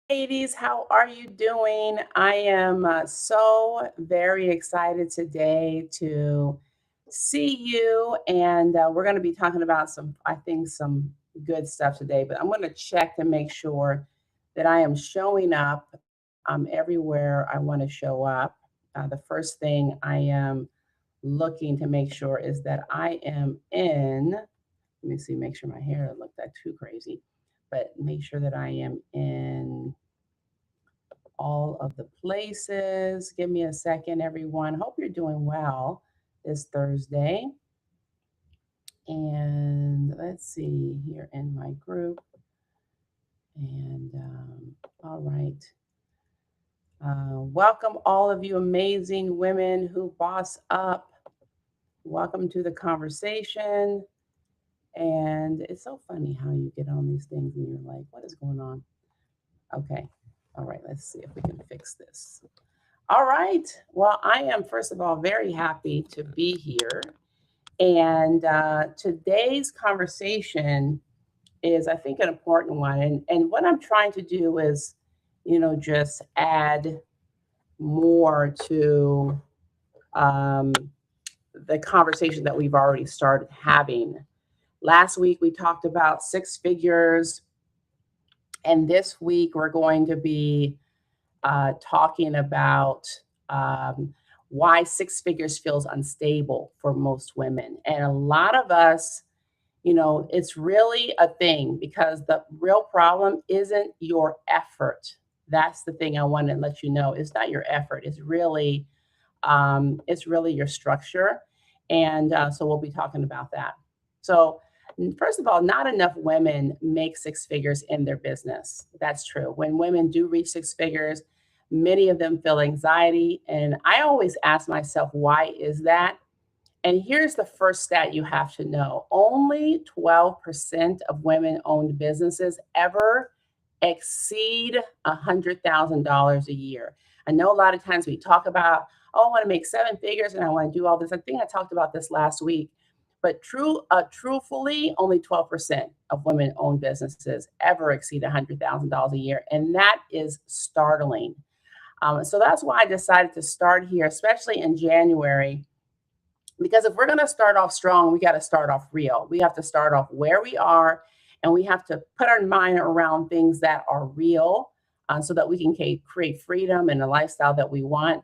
Ladies, how are you doing? I am so very excited today to see you, and we're going to be talking about I think, some good stuff today. But I'm going to check to make sure that I am showing up everywhere I want to show up. The first thing I am looking to make sure is that I am in. Let me see, make sure my hair doesn't look that too crazy, but make sure that I am in all of the places. Give me a second, everyone. Hope you're doing well this Thursday. And let's see here in my group. And all right. Welcome, all of you amazing women who boss up. Welcome to the conversation. And it's so funny how you get on these things and you're like, what is going on? Okay. All right. Let's see if we can fix this. All right. Well, I am, first of all, very happy to be here. And today's conversation is, I think, an important one. And what I'm trying to do is, just add more to um, the conversation that we've already started having. Last week, we talked about six figures. And this week, we're going to be talking about um, why six figures feels unstable for most women. And a lot of us, it's really a thing because the real problem isn't your effort. That's the thing I want to let you know. It's not your effort. It's really your structure. And so we'll be talking about that. So first of all, not enough women make six figures in their business. That's true. When women do reach six figures, many of them feel anxiety. And I always ask myself, why is that? And here's the first stat you have to know: only 12% of women owned businesses ever exceed $100,000 a year. I know a lot of times we talk about, oh, I want to make seven figures and I want to do all this. I think I talked about this last week. But truthfully, only 12% of women owned businesses ever exceed $100,000 a year. And that is startling. So that's why I decided to start here, especially in January, because if we're going to start off strong, we got to start off real. We have to start off where we are, and we have to put our mind around things that are real, so that we can create freedom and a lifestyle that we want.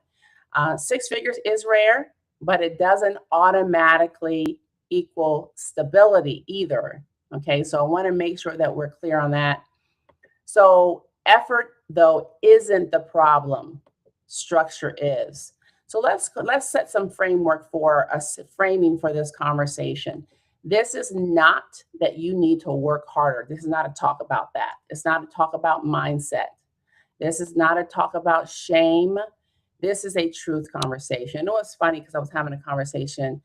Six figures is rare, but it doesn't automatically equal stability either. Okay, so I want to make sure that we're clear on that. So, effort, though, isn't the problem, structure is. So let's set some framework for us, framing for this conversation. This is not that you need to work harder. This is not a talk about that. It's not a talk about mindset. This is not a talk about shame. This is a truth conversation. It was funny because I was having a conversation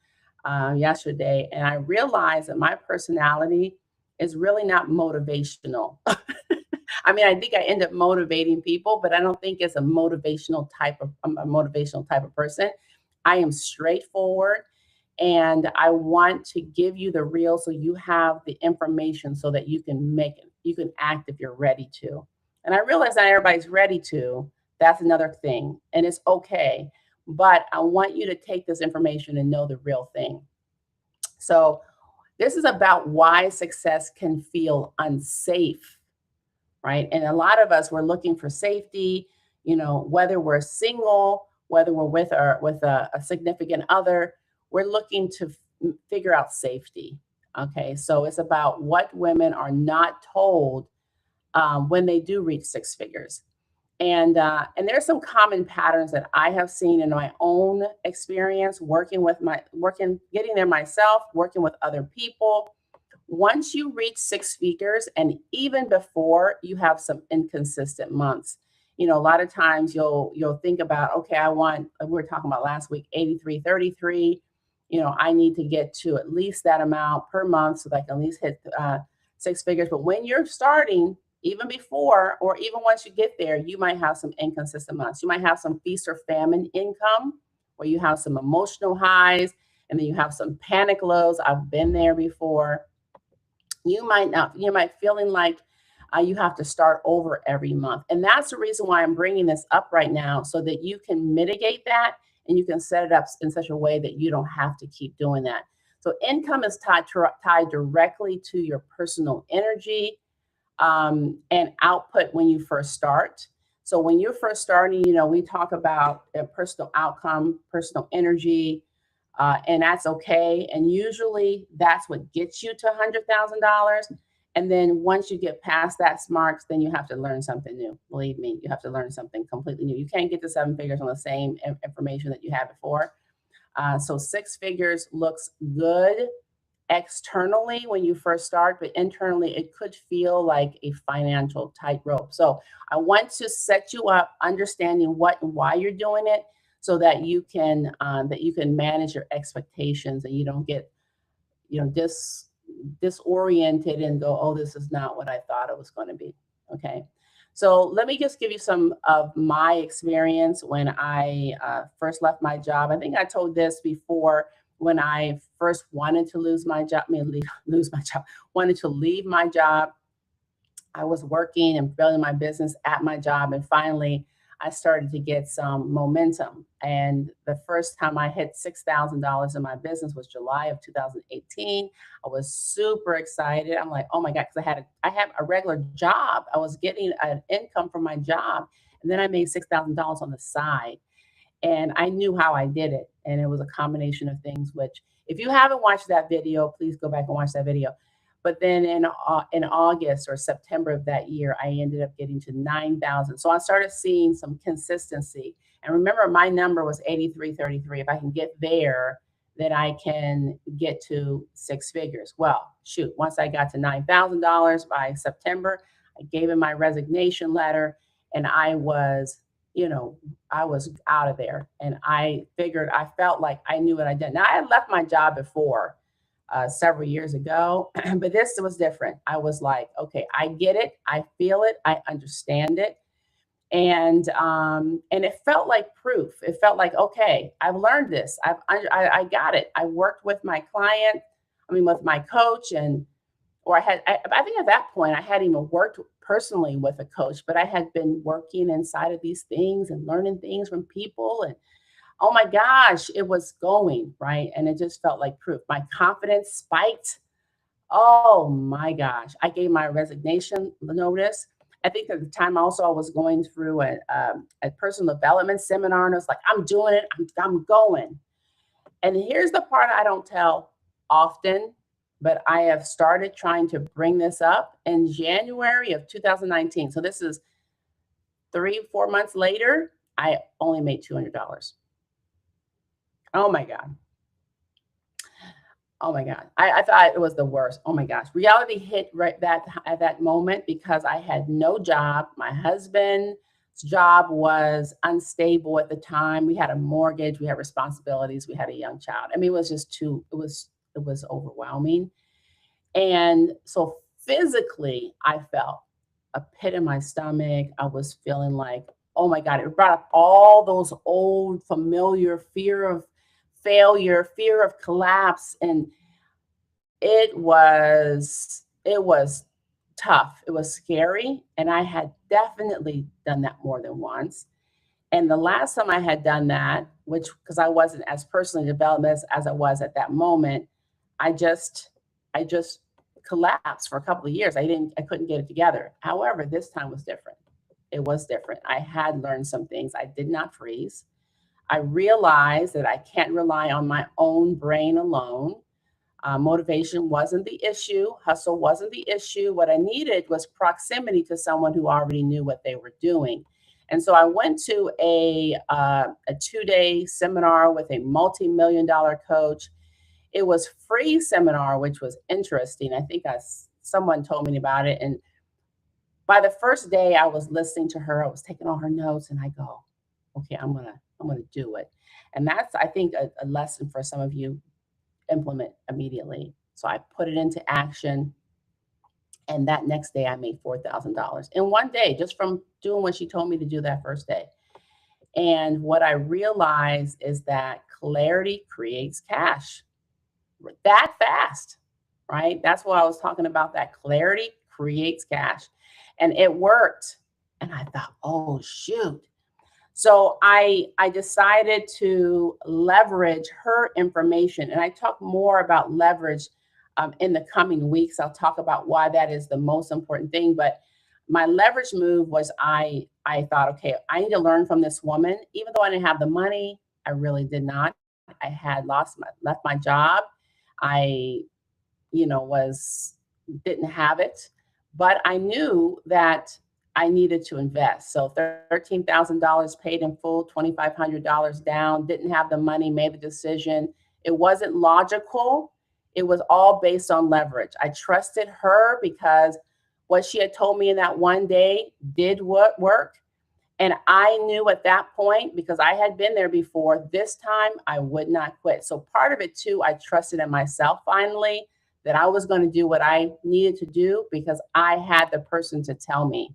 yesterday, and I realized that my personality is really not motivational. I mean, I think I end up motivating people, but I don't think it's I'm a motivational type of person. I am straightforward, and I want to give you the real so you have the information so that you can you can act if you're ready to. And I realize not everybody's ready to. That's another thing, and it's okay. But I want you to take this information and know the real thing. So, this is about why success can feel unsafe, right? And a lot of us, we're looking for safety, whether we're single, whether we're with a significant other, we're looking to figure out safety. Okay, so it's about what women are not told when they do reach six figures. And there's some common patterns that I have seen in my own experience working getting there myself, working with other people. Once you reach six figures, and even before, you have some inconsistent months. A lot of times you'll think about, okay, I want, we were talking about last week, 83-33. I need to get to at least that amount per month so that I can at least hit six figures. But when you're starting, even before or even once you get there, you might have some inconsistent months. You might have some feast or famine income, where you have some emotional highs and then you have some panic lows. I've been there before. You might not, you might feeling like you have to start over every month. And that's the reason why I'm bringing this up right now, so that you can mitigate that and you can set it up in such a way that you don't have to keep doing that. So income is tied directly to your personal energy, and output when you first start. So when you're first starting, we talk about personal outcome, personal energy, and that's okay. And usually that's what gets you to $100,000. And then once you get past that marks, then you have to learn something new. Believe me, you have to learn something completely new. You can't get to seven figures on the same information that you had before. So six figures looks good externally when you first start, but internally it could feel like a financial tightrope. So I want to set you up understanding what and why you're doing it, so that you can manage your expectations and you don't get disoriented and go, oh, this is not what I thought it was going to be. Okay. So let me just give you some of my experience when I first left my job. I think I told this before. When I first wanted to lose my job, lose my job, wanted to leave my job, I was working and building my business at my job. And finally, I started to get some momentum. And the first time I hit $6,000 in my business was July of 2018. I was super excited. I'm like, oh my God, because I have a regular job. I was getting an income from my job. And then I made $6,000 on the side. And I knew how I did it. And it was a combination of things, which if you haven't watched that video, please go back and watch that video. But then in August or September of that year, I ended up getting to 9,000. So I started seeing some consistency. And remember, my number was 8333. If I can get there, then I can get to six figures. Well, shoot, once I got to $9,000 by September, I gave him my resignation letter, and I was out of there. And I felt like I knew what I did. Now, I had left my job before, several years ago, but this was different. I was like, okay, I get it. I feel it. I understand it. And it felt like proof. It felt like, okay, I've learned this. I got it. I worked with my client, with my coach, I think at that point I hadn't even worked personally with a coach, but I had been working inside of these things and learning things from people. And oh my gosh, it was going right. And it just felt like proof. My confidence spiked. Oh my gosh. I gave my resignation notice. I think at the time also I was going through a personal development seminar, and I was like, I'm doing it. I'm going. And here's the part I don't tell often, but I have started trying to bring this up in January of 2019. So this is 4 months later. I only made $200. Oh my God. Oh my God. I thought it was the worst. Oh my gosh. Reality hit right at that moment, because I had no job. My husband's job was unstable at the time. We had a mortgage, we had responsibilities, we had a young child. It was just it was overwhelming. And so physically, I felt a pit in my stomach. I was feeling like, oh my God, it brought up all those old familiar fear of failure, fear of collapse. And it was tough. It was scary. And I had definitely done that more than once. And the last time I had done that, which because I wasn't as personally developed as I was at that moment, I just collapsed for a couple of years. I couldn't get it together. However, this time was different. It was different. I had learned some things. I did not freeze. I realized that I can't rely on my own brain alone. Motivation wasn't the issue. Hustle wasn't the issue. What I needed was proximity to someone who already knew what they were doing. And so I went to a 2-day seminar with a multi-million-dollar coach. It was free seminar, which was interesting. I think someone told me about it. And by the first day I was listening to her, I was taking all her notes, and I go, okay, I'm gonna do it. And that's, I think, a lesson for some of you. Implement immediately. So I put it into action. And that next day I made $4,000 in one day, just from doing what she told me to do that first day. And what I realized is that clarity creates cash that fast, right? That's what I was talking about. That clarity creates cash. and it worked. And I thought, oh shoot. So I decided to leverage her information, and I talk more about leverage in the coming weeks. I'll talk about why that is the most important thing. But my leverage move was I thought, okay, I need to learn from this woman. Even though I didn't have the money, I really did not. I had left my job. I was didn't have it, but I knew that I needed to invest. So $13,000 paid in full, $2,500 down, didn't have the money, made the decision. It wasn't logical. It was all based on leverage. I trusted her because what she had told me in that one day did work. And I knew at that point, because I had been there before, this time I would not quit. So part of it too, I trusted in myself finally that I was going to do what I needed to do because I had the person to tell me.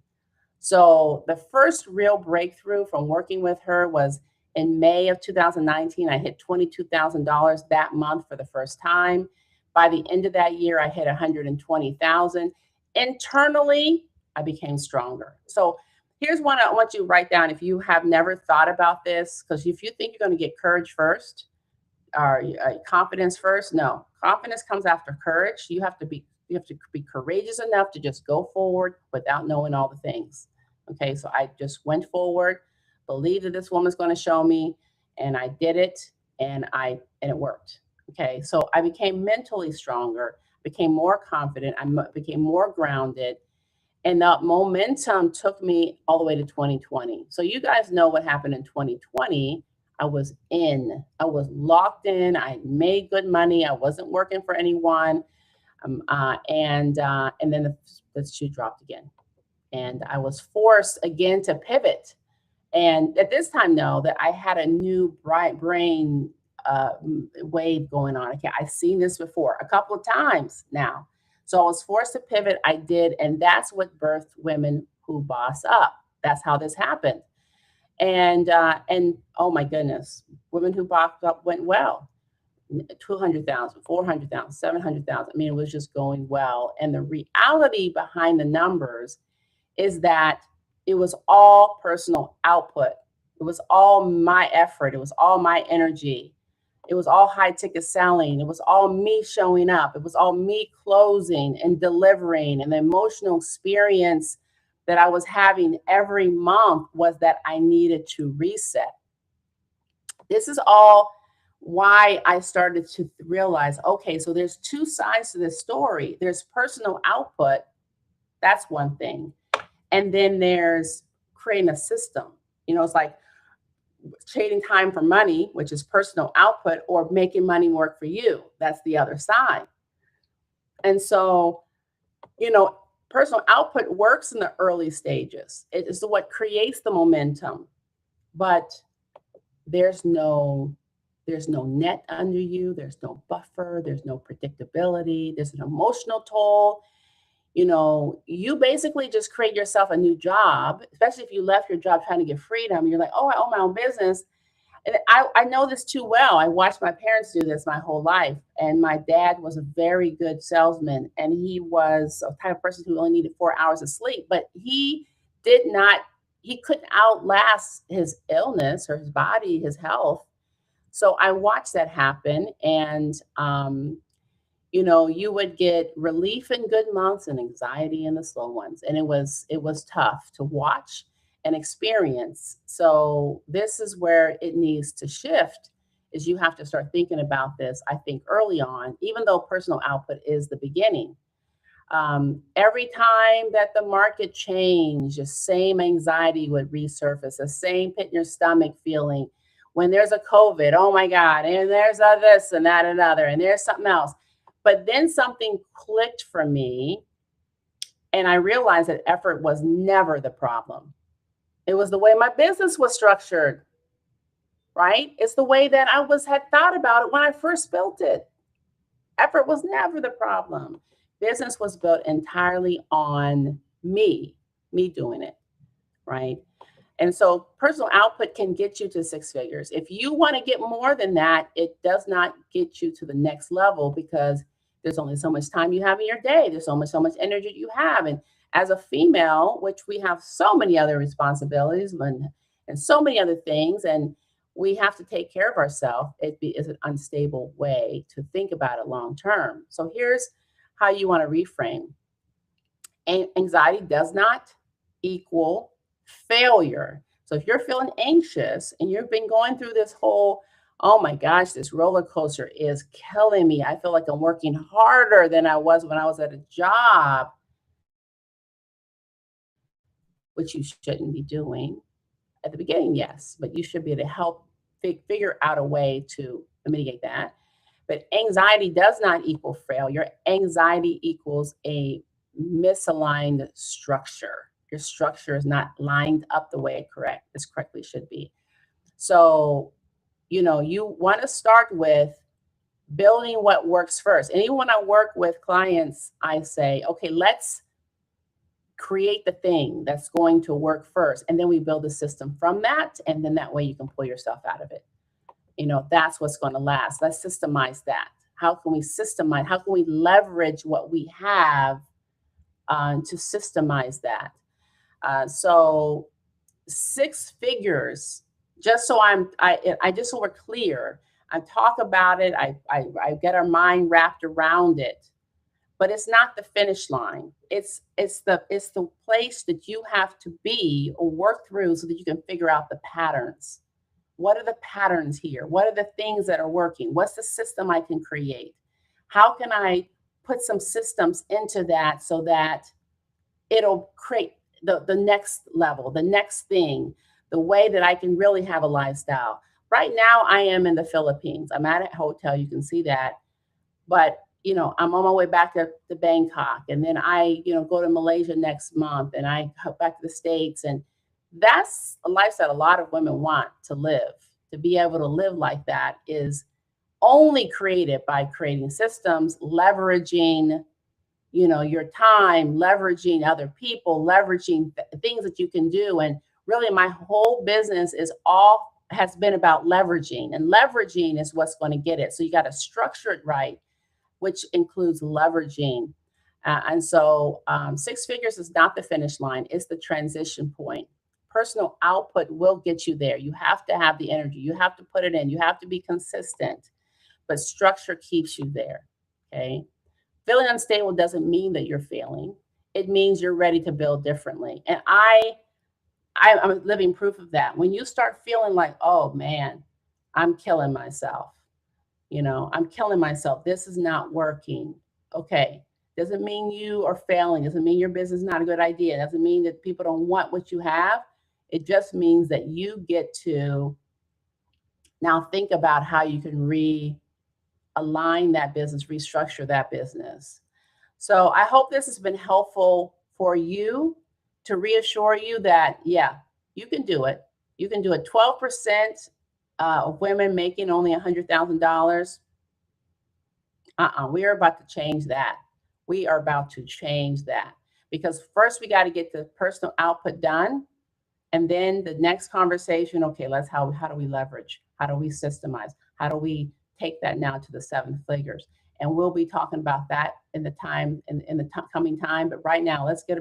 So the first real breakthrough from working with her was in May of 2019. I hit $22,000 that month for the first time. By the end of that year, I hit 120,000. Internally, I became stronger. So here's one I want you to write down if you have never thought about this, because if you think you're going to get courage first or confidence first, no, confidence comes after courage. You have to be courageous enough to just go forward without knowing all the things. Okay, so I just went forward, believed that this woman's going to show me, and I did it, and it worked. Okay, so I became mentally stronger, became more confident, became more grounded, and the momentum took me all the way to 2020. So you guys know what happened in 2020. I was locked in. I made good money. I wasn't working for anyone. And then the shoe dropped again. And I was forced again to pivot. And at this time, know that I had a new bright brain wave going on. Okay, I've seen this before a couple of times now. So I was forced to pivot. I did. And that's what birthed Women Who Boss Up. That's how this happened. And oh my goodness, Women Who Boss Up went well. 200,000, 400,000, 700,000. I mean, it was just going well. And the reality behind the numbers is that it was all personal output. It was all my effort. It was all my energy. It was all high ticket selling. It was all me showing up. It was all me closing and delivering. And the emotional experience that I was having every month was that I needed to reset. This is all why I started to realize, okay, so there's two sides to this story. There's personal output. That's one thing. And then there's creating a system. It's like trading time for money, which is personal output, or making money work for you. That's the other side. And so, personal output works in the early stages. It is what creates the momentum, but there's no net under you. There's no buffer. There's no predictability. There's an emotional toll. You basically just create yourself a new job, especially if you left your job trying to get freedom. You're like, oh, I own my own business. And I know this too well. I watched my parents do this my whole life. And my dad was a very good salesman. And he was a type of person who only needed 4 hours of sleep. But he couldn't outlast his illness or his body, his health. So I watched that happen. And, you would get relief in good months and anxiety in the slow ones. And it was tough to watch and experience. So this is where it needs to shift, is you have to start thinking about this, I think, early on, even though personal output is the beginning. Every time that the market changed, the same anxiety would resurface, the same pit in your stomach feeling. When there's a COVID, oh my God, and there's a this and that and other, and there's something else. But then something clicked for me, and I realized that effort was never the problem. It was the way my business was structured, right? It's the way that I had thought about it when I first built it. Effort was never the problem. Business was built entirely on me doing it, right? And so personal output can get you to six figures. If you want to get more than that, it does not get you to the next level, because there's only so much time you have in your day. There's so much energy you have. And As a female, which we have so many other responsibilities and so many other things, and we have to take care of ourselves, is an unstable way to think about it long term. So here's how you want to reframe. Anxiety does not equal failure. So if you're feeling anxious and you've been going through this whole, oh my gosh, this roller coaster is killing me. I feel like I'm working harder than I was when I was at a job, which you shouldn't be doing. At the beginning, yes, but you should be able to help figure out a way to mitigate that. But anxiety does not equal failure. Anxiety equals a misaligned structure. Your structure is not lined up the way it correctly should be. So, you want to start with building what works first. And even when I work with clients, I say, okay, let's create the thing that's going to work first. And then we build a system from that. And then that way you can pull yourself out of it. That's what's going to last. Let's systemize that. How can we systemize? How can we leverage what we have to systemize that? So 6 figures, just so just so we're clear, I talk about it. I get our mind wrapped around it, but it's not the finish line. It's the place that you have to be or work through so that you can figure out the patterns. What are the patterns here? What are the things that are working? What's the system I can create? How can I put some systems into that so that it'll create the next level, the next thing, the way that I can really have a lifestyle? Right now, I am in the Philippines. I'm at a hotel. You can see that. But, I'm on my way back to Bangkok. And then I, go to Malaysia next month. And I come back to the States. And that's a lifestyle a lot of women want to live. To be able to live like that is only created by creating systems, leveraging, your time, leveraging other people, leveraging things that you can do. And really, my whole business has been about leveraging, and leveraging is what's going to get it. So you got to structure it right, which includes leveraging. And so 6 figures is not the finish line. It's the transition point. Personal output will get you there. You have to have the energy. You have to put it in. You have to be consistent, but structure keeps you there. Okay. Feeling unstable doesn't mean that you're failing. It means you're ready to build differently. And I'm living proof of that. When you start feeling like, oh man, I'm killing myself. I'm killing myself. This is not working. Okay. Doesn't mean you are failing. Doesn't mean your business is not a good idea. Doesn't mean that people don't want what you have. It just means that you get to now think about how you can realign that business, restructure that business. So I hope this has been helpful for you to reassure you that, yeah, you can do it. You can do it. 12% of women making only $100,000. We are about to change that. We are about to change that, because first we got to get the personal output done. And then the next conversation, okay, how do we leverage? How do we systemize? How do we take that now to the 7 figures? And we'll be talking about that in the coming time. But right now, let's get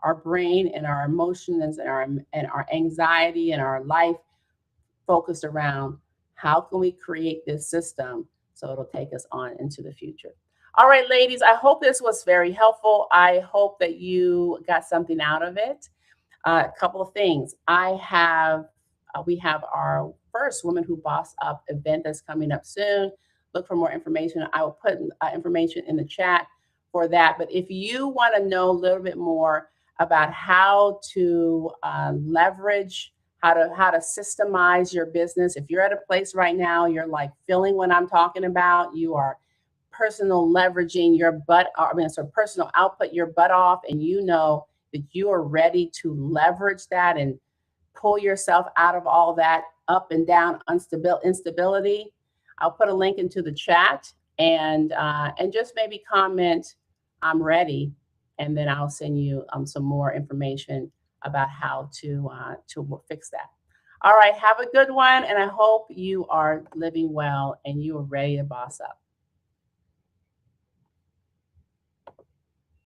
our brain and our emotions and our anxiety and our life focused around how can we create this system so it'll take us on into the future. All right, ladies, I hope this was very helpful. I hope that you got something out of it. A couple of things. We have our first Women Who Boss Up event that's coming up soon. Look for more information. I will put information in the chat for that. But if you want to know a little bit more about how to leverage, how to systemize your business, if you're at a place right now, you're like feeling what I'm talking about, you are personal leveraging your personal output your butt off, and you know that you are ready to leverage that and pull yourself out of all that up and down instability, I'll put a link into the chat, and just maybe comment, I'm ready, and then I'll send you some more information about how to fix that. All right, have a good one, and I hope you are living well and you are ready to boss up.